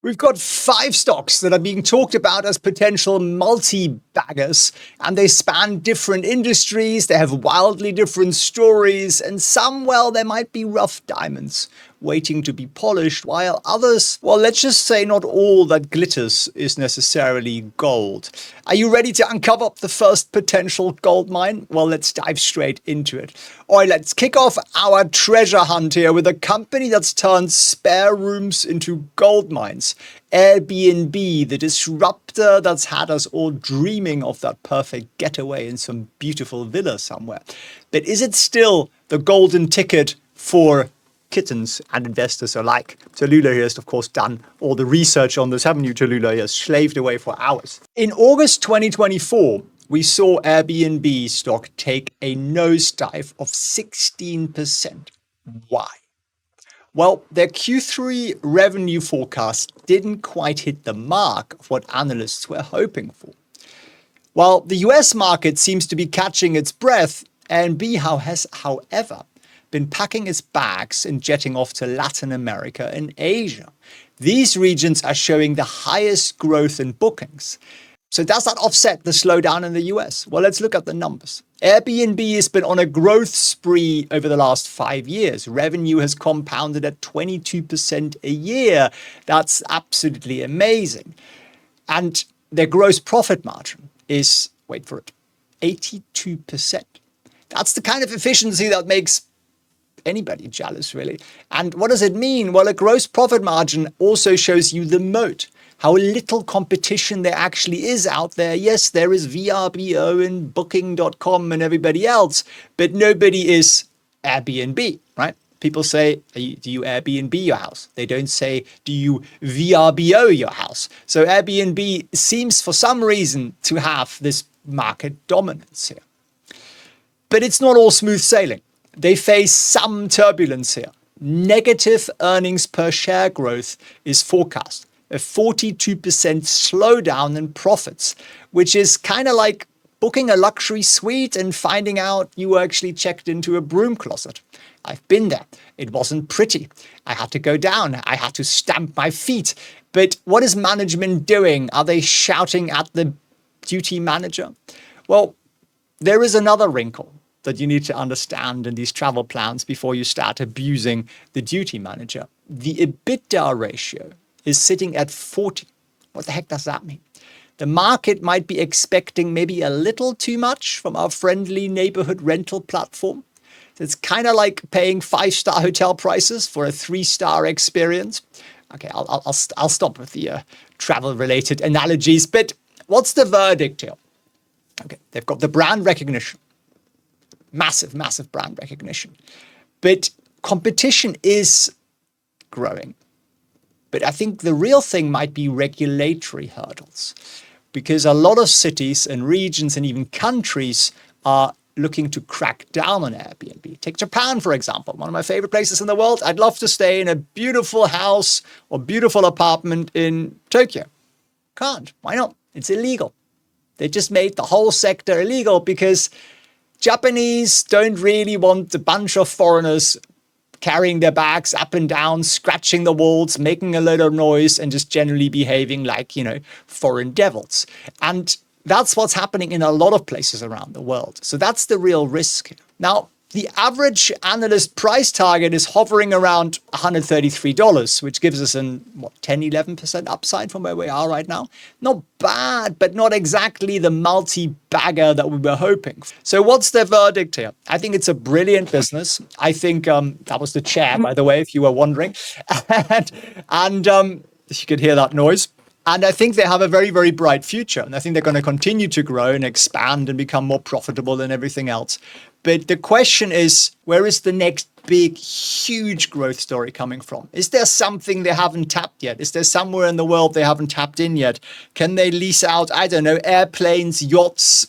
We've got 5 stocks that are being talked about as potential multi-baggers, and they span different industries, they have wildly different stories, and some, well, there might be rough diamonds waiting to be polished, while others, well, let's just say not all that glitters is necessarily gold. Are you ready to uncover the first potential gold mine? Well, let's dive straight into it. All right, let's kick off our treasure hunt here with a company that's turned spare rooms into gold mines. Airbnb, the disruptor that's had us all dreaming of that perfect getaway in some beautiful villa somewhere. But is it still the golden ticket for kittens and investors alike? Tallulah here has, of course, done all the research on this, haven't you, Tallulah? He has slaved away for hours. In August 2024, we saw Airbnb stock take a nosedive of 16%. Why? Well, their Q3 revenue forecast didn't quite hit the mark of what analysts were hoping for. While the US market seems to be catching its breath, Airbnb has, however, been packing its bags and jetting off to Latin America and Asia. These regions are showing the highest growth in bookings. So does that offset the slowdown in the US? Well, let's look at the numbers. Airbnb has been on a growth spree over the last 5 years. Revenue has compounded at 22% a year. That's absolutely amazing. And their gross profit margin is, wait for it, 82%. That's the kind of efficiency that makes anybody jealous, really. And what does it mean? Well, a gross profit margin also shows you the moat, how little competition there actually is out there. Yes, there is VRBO and Booking.com and everybody else, but nobody is Airbnb, right? People say, do you Airbnb your house? They don't say, do you VRBO your house? So Airbnb seems for some reason to have this market dominance here. But it's not all smooth sailing. They face some turbulence here. Negative earnings per share growth is forecast. A 42% slowdown in profits, which is kind of like booking a luxury suite and finding out you were actually checked into a broom closet. I've been there. It wasn't pretty. I had to go down. I had to stamp my feet. But what is management doing? Are they shouting at the duty manager? Well, there is another wrinkle that you need to understand in these travel plans before you start abusing the duty manager. The EBITDA ratio is sitting at 40. What the heck does that mean? The market might be expecting maybe a little too much from our friendly neighborhood rental platform. It's kind of like paying 5-star hotel prices for a 3-star experience. Okay, I'll stop with the travel-related analogies, but what's the verdict here? Okay, they've got the brand recognition. Massive, massive brand recognition. But competition is growing. But I think the real thing might be regulatory hurdles, because a lot of cities and regions and even countries are looking to crack down on Airbnb. Take Japan, for example, one of my favorite places in the world. I'd love to stay in a beautiful house or beautiful apartment in Tokyo. Can't. Why not? It's illegal. They just made the whole sector illegal because Japanese don't really want a bunch of foreigners carrying their bags up and down, scratching the walls, making a lot of noise, and just generally behaving like, foreign devils. And that's what's happening in a lot of places around the world. So that's the real risk. Now, the average analyst price target is hovering around $133, which gives us an 10-11% upside from where we are right now. Not bad, but not exactly the multi-bagger that we were hoping. So what's the verdict here? I think it's a brilliant business. I think that was the chair, by the way, if you were wondering. and if you could hear that noise. And I think they have a very, very bright future. And I think they're going to continue to grow and expand and become more profitable and everything else. But the question is, where is the next big, huge growth story coming from? Is there something they haven't tapped yet? Is there somewhere in the world they haven't tapped in yet? Can they lease out, I don't know, airplanes, yachts,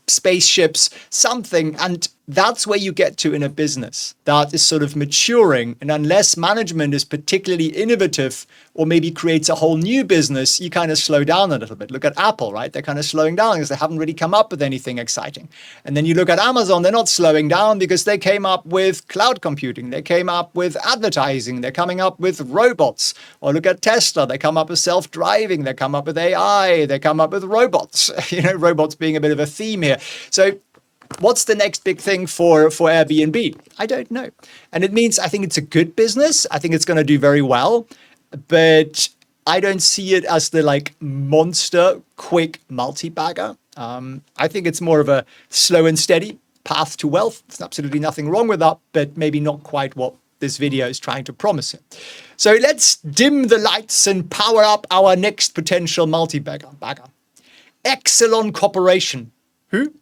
spaceships, something? And that's where you get to in a business that is sort of maturing. And unless management is particularly innovative or maybe creates a whole new business, you kind of slow down a little bit. Look at Apple, right? They're kind of slowing down because they haven't really come up with anything exciting. And then you look at Amazon, they're not slowing down because they came up with cloud computing. They came up with advertising. They're coming up with robots. Or look at Tesla. They come up with self-driving. They come up with AI. They come up with robots. Robots being a bit of a theme here. So what's the next big thing for Airbnb? I don't know. And it means I think it's a good business. I think it's going to do very well. But I don't see it as the monster quick multi-bagger. I think it's more of a slow and steady path to wealth. There's absolutely nothing wrong with that, but maybe not quite what this video is trying to promise it. So let's dim the lights and power up our next potential multi-bagger. Exelon Corporation. Who?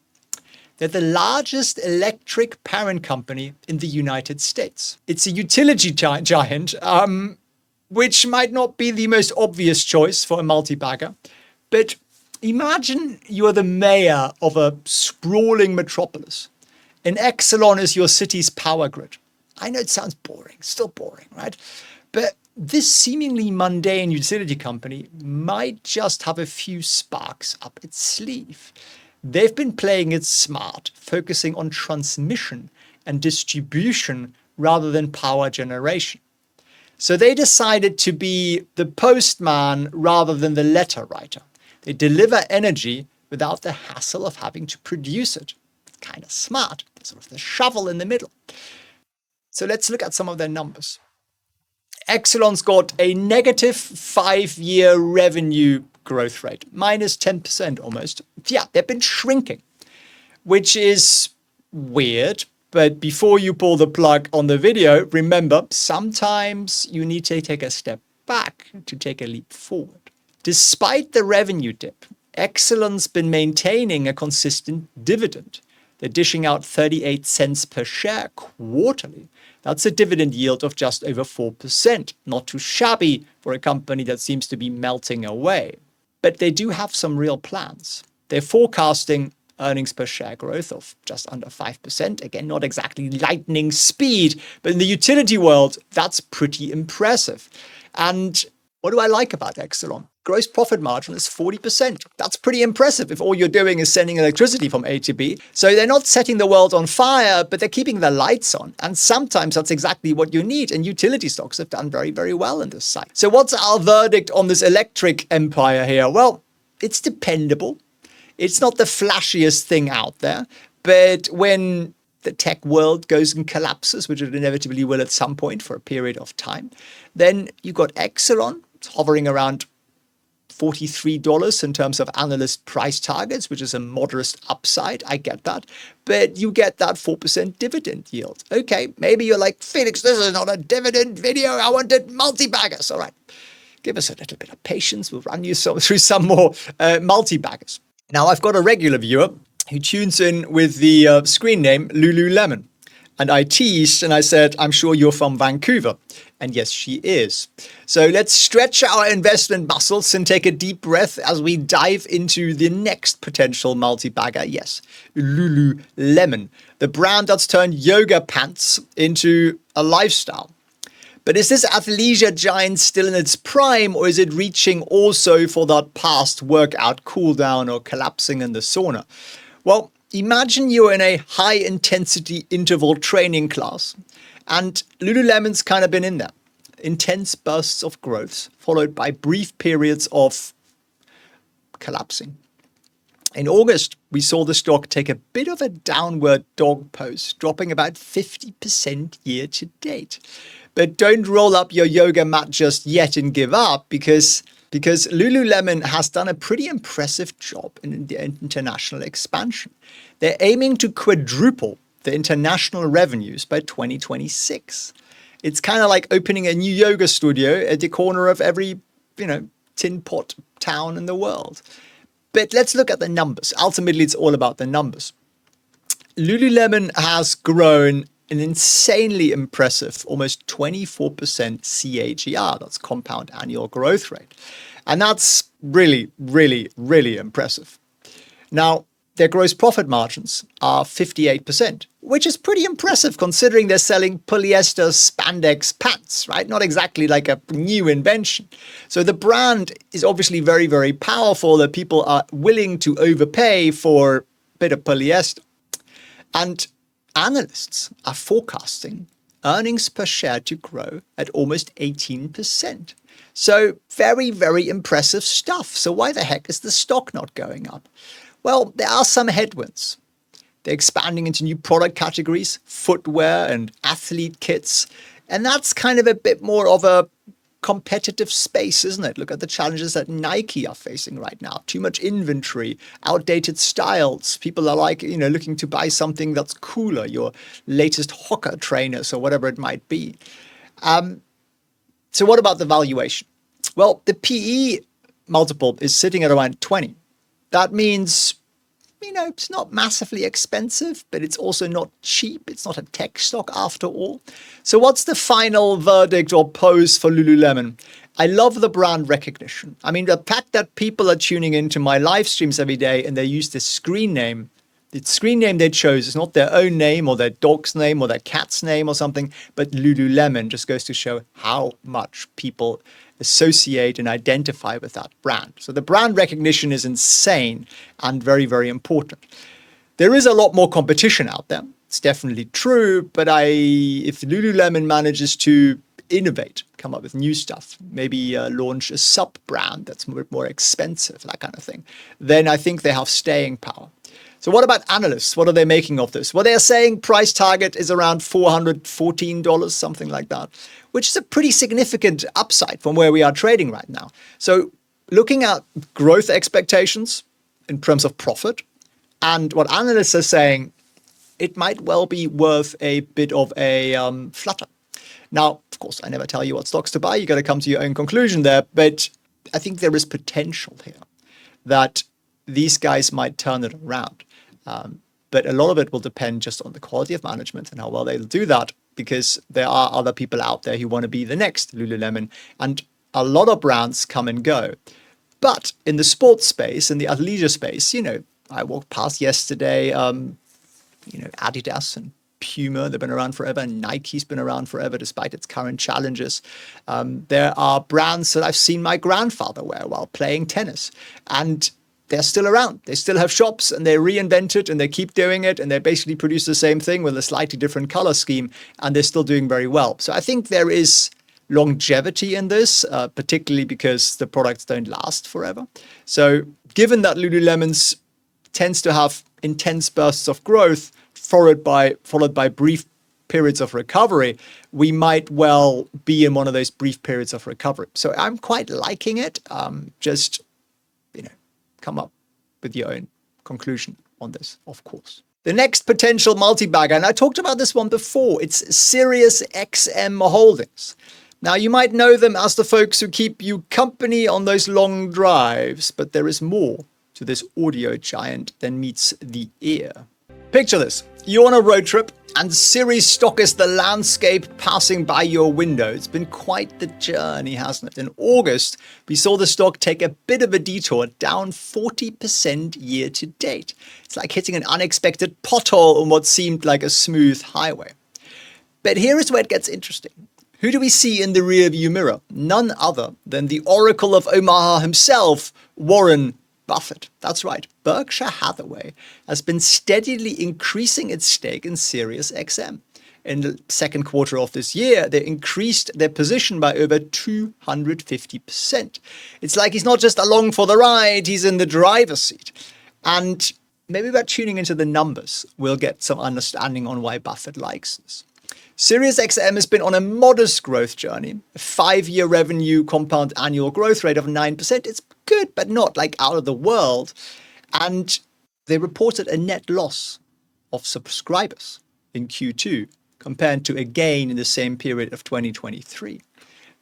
They're the largest electric parent company in the United States. It's a utility giant, which might not be the most obvious choice for a multi-bagger. But imagine you're the mayor of a sprawling metropolis, and Exelon is your city's power grid. I know it sounds boring, still boring, right? But this seemingly mundane utility company might just have a few sparks up its sleeve. They've been playing it smart, focusing on transmission and distribution rather than power generation. So they decided to be the postman rather than the letter writer. They deliver energy without the hassle of having to produce it. Kind of smart, sort of the shovel in the middle. So let's look at some of their numbers. Exelon's got a negative 5-year revenue growth rate, minus 10% almost. Yeah, they've been shrinking, which is weird. But before you pull the plug on the video, remember, sometimes you need to take a step back to take a leap forward. Despite the revenue dip, Exelon's been maintaining a consistent dividend. They're dishing out 38 cents per share quarterly. That's a dividend yield of just over 4%. Not too shabby for a company that seems to be melting away. But they do have some real plans. They're forecasting earnings per share growth of just under 5%. Again, not exactly lightning speed, but in the utility world, that's pretty impressive. And what do I like about Exelon? Gross profit margin is 40%. That's pretty impressive if all you're doing is sending electricity from A to B. So they're not setting the world on fire, but they're keeping the lights on. And sometimes that's exactly what you need. And utility stocks have done very, very well in this side. So what's our verdict on this electric empire here? Well, it's dependable. It's not the flashiest thing out there. But when the tech world goes and collapses, which it inevitably will at some point for a period of time, then you've got Exelon. It's hovering around $43 in terms of analyst price targets, which is a moderate upside. I get that. But you get that 4% dividend yield. Okay, maybe you're like, Felix, this is not a dividend video. I wanted multi-baggers. All right, give us a little bit of patience. We'll run you through some more multi-baggers. Now, I've got a regular viewer who tunes in with the screen name Lululemon. And I teased and I said, I'm sure you're from Vancouver. And yes, she is. So let's stretch our investment muscles and take a deep breath as we dive into the next potential multi-bagger. Yes, Lululemon, the brand that's turned yoga pants into a lifestyle. But is this athleisure giant still in its prime, or is it reaching also for that past workout cool down or collapsing in the sauna? Well, imagine you're in a high-intensity interval training class, and Lululemon's kind of been in there. Intense bursts of growth, followed by brief periods of collapsing. In August, we saw the stock take a bit of a downward dog pose, dropping about 50% year to date. But don't roll up your yoga mat just yet and give up, because Lululemon has done a pretty impressive job in the international expansion. They're aiming to quadruple the international revenues by 2026. It's kind of like opening a new yoga studio at the corner of every, tin pot town in the world. But let's look at the numbers. Ultimately, it's all about the numbers. Lululemon has grown an insanely impressive, almost 24% CAGR. That's compound annual growth rate. And that's really, really, really impressive. Now, their gross profit margins are 58%, which is pretty impressive considering they're selling polyester spandex pants, right? Not exactly like a new invention. So the brand is obviously very, very powerful, that people are willing to overpay for a bit of polyester. And analysts are forecasting earnings per share to grow at almost 18%. So very, very impressive stuff. So why the heck is the stock not going up? Well, there are some headwinds. They're expanding into new product categories, footwear and athlete kits. And that's kind of a bit more of a competitive space, isn't it? Look at the challenges that Nike are facing right now. Too much inventory, outdated styles. People are like, looking to buy something that's cooler, your latest Hoka trainers or whatever it might be. So what about the valuation? Well, the PE multiple is sitting at around 20. That means, it's not massively expensive, but it's also not cheap. It's not a tech stock after all. So what's the final verdict or pose for Lululemon? I love the brand recognition. I mean, the fact that people are tuning into my live streams every day and they use the screen name they chose is not their own name or their dog's name or their cat's name or something, but Lululemon just goes to show how much people associate and identify with that brand. So the brand recognition is insane and very, very important. There is a lot more competition out there. It's definitely true, but if Lululemon manages to innovate, come up with new stuff, maybe launch a sub-brand that's more expensive, that kind of thing, then I think they have staying power. So what about analysts? What are they making of this? Well, they're saying price target is around $414, something like that, which is a pretty significant upside from where we are trading right now. So looking at growth expectations in terms of profit and what analysts are saying, it might well be worth a bit of a flutter. Now, of course, I never tell you what stocks to buy. You got to come to your own conclusion there. But I think there is potential here that these guys might turn it around. But a lot of it will depend just on the quality of management and how well they'll do that, because there are other people out there who want to be the next Lululemon. And a lot of brands come and go. But in the sports space, in the athleisure space, I walked past yesterday, Adidas and Puma, they've been around forever. And Nike's been around forever, despite its current challenges. There are brands that I've seen my grandfather wear while playing tennis. And they're still around. They still have shops and they reinvent it and they keep doing it. And they basically produce the same thing with a slightly different color scheme. And they're still doing very well. So I think there is longevity in this, particularly because the products don't last forever. So given that Lululemon's tends to have intense bursts of growth, followed by brief periods of recovery, we might well be in one of those brief periods of recovery. So I'm quite liking it. Just, come up with your own conclusion on this, of course. The next potential multi-bagger, and I talked about this one before, it's Sirius XM Holdings. Now, you might know them as the folks who keep you company on those long drives, but there is more to this audio giant than meets the ear. Picture this. You're on a road trip and Sirius stock is the landscape passing by your window. It's been quite the journey, hasn't it? In August, we saw the stock take a bit of a detour, down 40% year to date. It's like hitting an unexpected pothole on what seemed like a smooth highway. But here is where it gets interesting. Who do we see in the rearview mirror? None other than the Oracle of Omaha himself, Warren Buffett. That's right. Berkshire Hathaway has been steadily increasing its stake in Sirius XM. In the second quarter of this year, they increased their position by over 250%. It's like he's not just along for the ride, he's in the driver's seat. And maybe by tuning into the numbers, we'll get some understanding on why Buffett likes this. Sirius XM has been on a modest growth journey, a 5-year revenue compound annual growth rate of 9%. It's good, but not like out of the world. And they reported a net loss of subscribers in Q2 compared to a gain in the same period of 2023.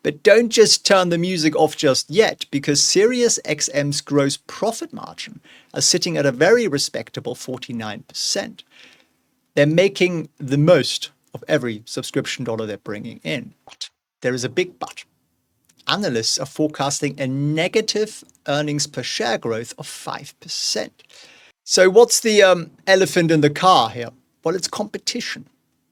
But don't just turn the music off just yet, because Sirius XM's gross profit margin is sitting at a very respectable 49%. They're making the most of every subscription dollar they're bringing in. But there is a big but. Analysts are forecasting a negative earnings per share growth of 5%. So what's the elephant in the car here? Well, it's competition.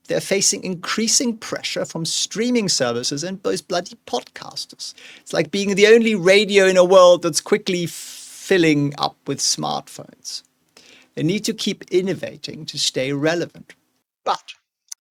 They're facing increasing pressure from streaming services and those bloody podcasters. It's like being the only radio in a world that's quickly filling up with smartphones. They need to keep innovating to stay relevant. But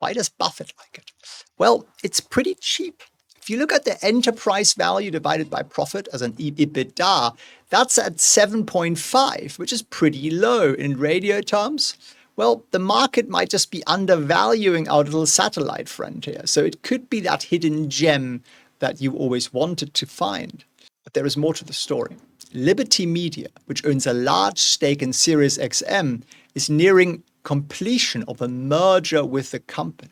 why does Buffett like it? Well, it's pretty cheap. If you look at the enterprise value divided by profit as an EBITDA, that's at 7.5, which is pretty low in radio terms. Well, the market might just be undervaluing our little satellite friend here. So it could be that hidden gem that you always wanted to find. But there is more to the story. Liberty Media, which owns a large stake in SiriusXM, is nearing completion of a merger with the company.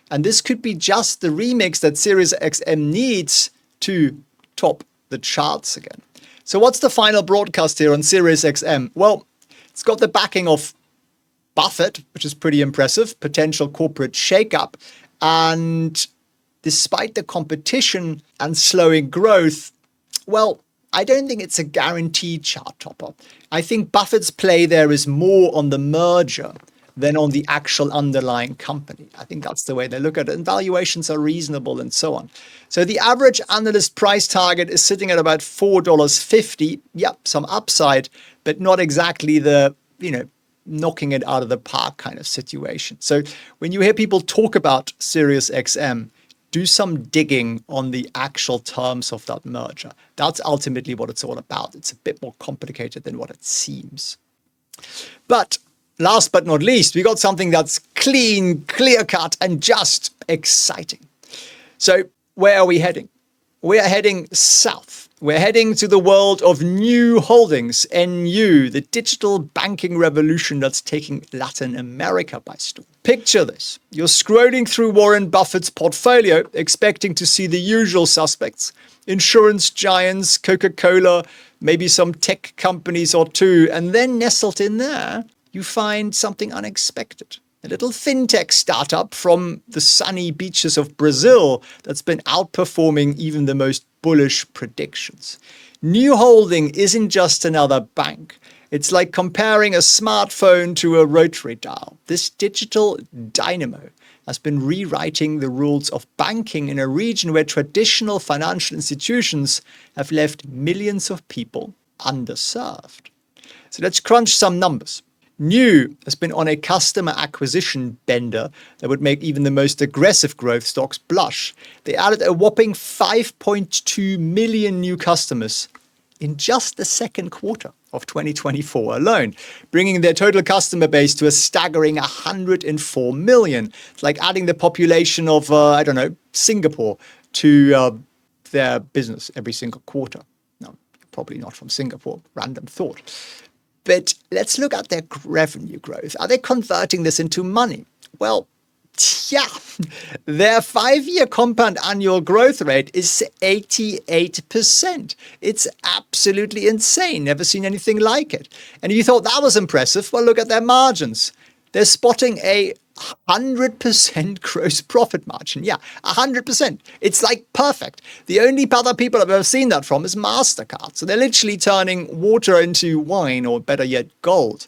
And this could be just the remix that SiriusXM needs to top the charts again. So what's the final broadcast here on SiriusXM? Well, it's got the backing of Buffett, which is pretty impressive, potential corporate shakeup. And despite the competition and slowing growth, well, I don't think it's a guaranteed chart topper. I think Buffett's play there is more on the merger than on the actual underlying company. I think that's the way they look at it. And valuations are reasonable and so on. So the average analyst price target is sitting at about $4.50. Yep, some upside, but not exactly the, knocking it out of the park kind of situation. So when you hear people talk about SiriusXM, do some digging on the actual terms of that merger. That's ultimately what it's all about. It's a bit more complicated than what it seems. But last but not least, we got something that's clean, clear-cut, and just exciting. So where are we heading? We are heading south. We're heading to the world of new holdings, NU, the digital banking revolution that's taking Latin America by storm. Picture this. You're scrolling through Warren Buffett's portfolio, expecting to see the usual suspects, insurance giants, Coca-Cola, maybe some tech companies or two, and then nestled in there, you find something unexpected. A little fintech startup from the sunny beaches of Brazil that's been outperforming even the most bullish predictions. New Holding isn't just another bank. It's like comparing a smartphone to a rotary dial. This digital dynamo has been rewriting the rules of banking in a region where traditional financial institutions have left millions of people underserved. So let's crunch some numbers. New has been on a customer acquisition bender that would make even the most aggressive growth stocks blush. They added a whopping 5.2 million new customers in just the second quarter of 2024 alone, bringing their total customer base to a staggering 104 million. It's like adding the population of, Singapore to their business every single quarter. No, probably not from Singapore, random thought. But let's look at their revenue growth. Are they converting this into money? Well, yeah, their 5-year compound annual growth rate is 88%. It's absolutely insane. Never seen anything like it. And if you thought that was impressive, well, look at their margins. They're spotting a 100% gross profit margin. Yeah, 100%. It's like perfect. The only other people I've ever seen that from is MasterCard. So they're literally turning water into wine, or better yet, gold.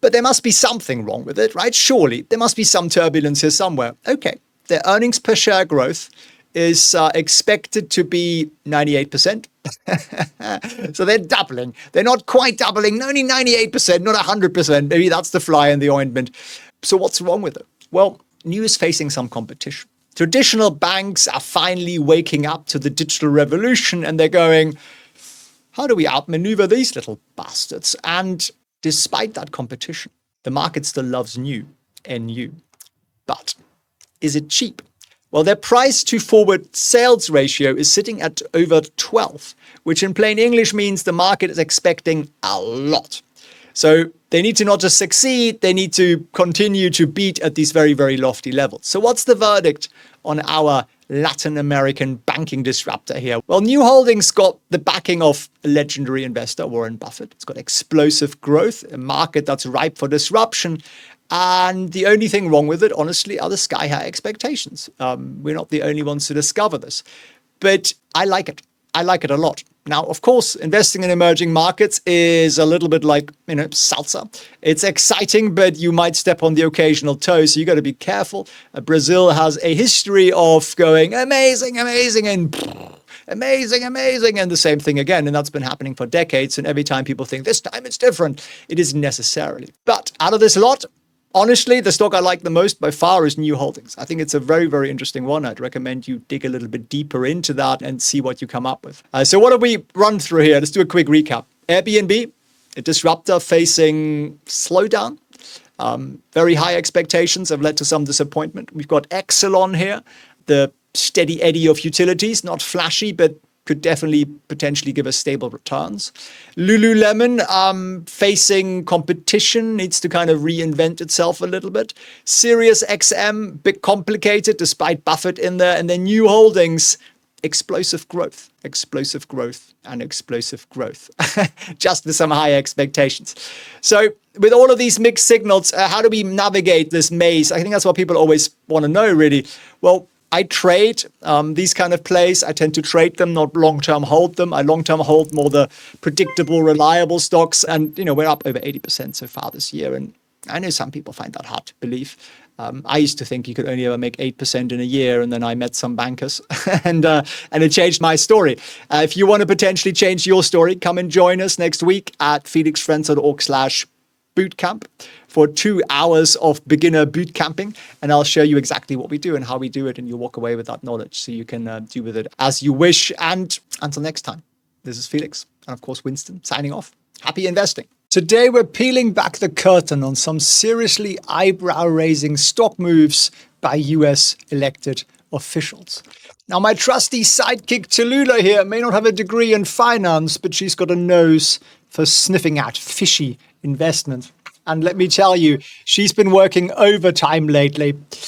But there must be something wrong with it, right? Surely there must be some turbulence here somewhere. Okay, their earnings per share growth is expected to be 98%. So they're doubling. They're not quite doubling, only 98%, not 100%. Maybe that's the fly in the ointment. So what's wrong with it? Well, New is facing some competition. Traditional banks are finally waking up to the digital revolution, and they're going, how do we outmaneuver these little bastards? And despite that competition, the market still loves New, NU. But is it cheap? Well, their price to forward sales ratio is sitting at over 12, which in plain English means the market is expecting a lot. So they need to not just succeed, they need to continue to beat at these very, very lofty levels. So what's the verdict on our Latin American banking disruptor here? Well, New Holdings got the backing of a legendary investor, Warren Buffett. It's got explosive growth, a market that's ripe for disruption. And the only thing wrong with it, honestly, are the sky-high expectations. We're not the only ones to discover this. But I like it. I like it a lot. Now, of course, investing in emerging markets is a little bit like, salsa. It's exciting, but you might step on the occasional toe, so you got to be careful. Brazil has a history of going amazing, amazing, and amazing, amazing, and the same thing again. And that's been happening for decades. And every time people think this time it's different, it isn't necessarily. But out of this lot, honestly, the stock I like the most by far is New Holdings. I think it's a very, very interesting one. I'd recommend you dig a little bit deeper into that and see what you come up with. So what do we run through here? Let's do a quick recap. Airbnb, a disruptor facing slowdown. Very high expectations have led to some disappointment. We've got Exelon here, the steady eddy of utilities, not flashy, but could definitely potentially give us stable returns. Lululemon, facing competition, needs to kind of reinvent itself a little bit. Sirius XM, bit complicated despite Buffett in there. And then New Holdings, explosive growth, and explosive growth, just with some high expectations. So with all of these mixed signals, how do we navigate this maze? I think that's what people always want to know, really. Well, I trade these kind of plays. I tend to trade them, not long-term hold them. I long-term hold more the predictable, reliable stocks. And, we're up over 80% so far this year. And I know some people find that hard to believe. I used to think you could only ever make 8% in a year. And then I met some bankers and it changed my story. If you want to potentially change your story, come and join us next week at felixfriends.org/bootcamp for 2 hours of beginner boot camping. And I'll show you exactly what we do and how we do it. And you'll walk away with that knowledge so you can do with it as you wish. And until next time, this is Felix. And of course, Winston signing off. Happy investing. Today, we're peeling back the curtain on some seriously eyebrow-raising stock moves by US elected officials. Now, my trusty sidekick Tallulah here may not have a degree in finance, but she's got a nose for sniffing at fishy investment. And let me tell you, she's been working overtime lately.